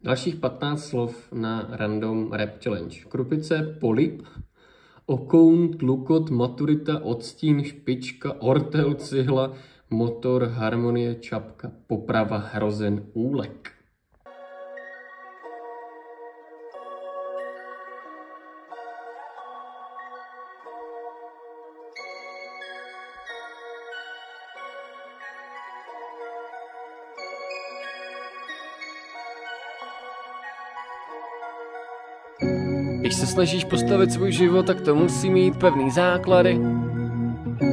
Dalších 15 slov na random rap challenge. Krupice, polip, okoun, tlukot, maturita, odstín, špička, ortel, cihla, motor, harmonie, čapka, poprava, hrozen, úlek. Když se snažíš postavit svůj život, tak to musí mít pevný základy.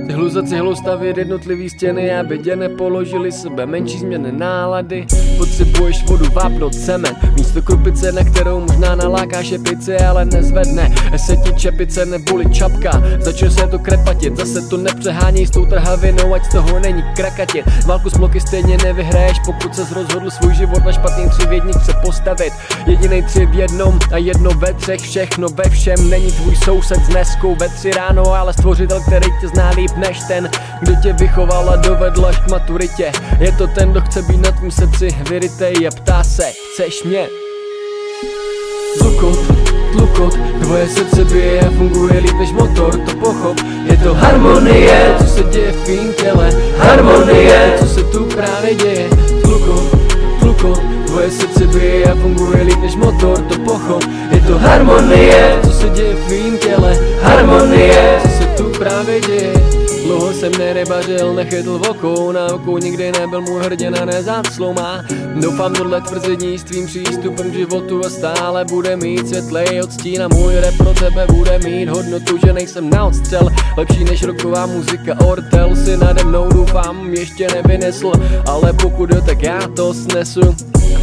Cihlu za cihlou stavět jednotlivý stěny, aby tě nepoložili sebe menší změny nálady. Potřebuješ vodu, vápno, cement, místo krupice, na kterou možná nalákáš je pici, ale nezvedne se ti čepice neboli čapka. Začne se to krepatit, zase to nepřeháněj s tou trhavinou, ať z toho není krakatit. Válku s bloky stejně nevyhraješ, pokud ses rozhodl svůj život na špatný 3 v jedničce postavit. Jedinej 3 v jednom a jedno ve 3, všechno ve všem. Není tvůj soused s neskou ve 3 ráno, ale stvořitel, který tě zná líp než ten, kdo tě vychoval a dovedl až k maturitě. Je to ten, kdo chce být na tvým srdci vyrytej a ptá se, chceš mě? Tlukot, tvoje srdce bije a funguje líp než motor, to pochop. Je to harmonie, co se děje v tvým těle, harmonie, co se tu právě děje. Tlukot, tvoje srdce bije a funguje líp než motor, to pochop. Je to harmonie, co se děje v tvým těle, harmonie, co se tu právě děje. Dlouho jsem nerybařil, nechytl v oku, na oku nikdy nebyl můj hrdina nezáclomá. Doufám tohle tvrzení s tvým přístupem k životu a stále bude mít světlej odstín a můj rap pro tebe bude mít hodnotu, že nejsem na odstřel, lepší než rocková muzika. Ortel si nade mnou doufám ještě nevynesl, ale pokud jo, tak já to snesu.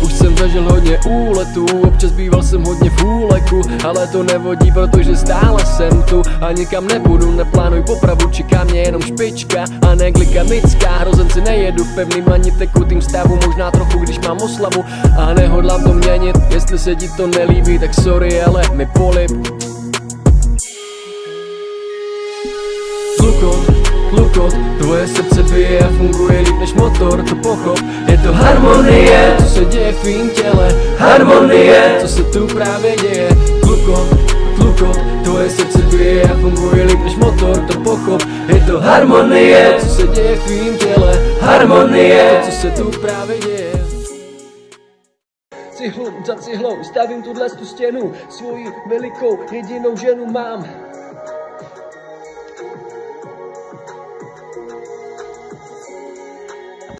Už jsem zažil hodně úletů, občas býval jsem hodně v úleku, ale to nevodí, protože stále jsem tu a nikam nebudu, neplánuj popravu, čeká mě jenom špička a ne glykamická. Hrozenci nejedu v pevným ani tekutým stavu, možná trochu, když mám oslavu a nehodlám to měnit. Jestli se ti to nelíbí, tak sorry, ale mi polip. Tlukot, tvoje srdce bije a funguje líp než motor, to pochop. Je to harmonie, co se děje v tvým těle, harmonie, co se tu právě děje. Tlukot, tvoje srdce bije a funguje líp než motor, to pochop. Je to harmonie, co se děje v tvým těle, harmonie, co se tu právě děje. Cihlu za cihlou stavím tuhle stěnu, svoji velikou jedinou ženu mám.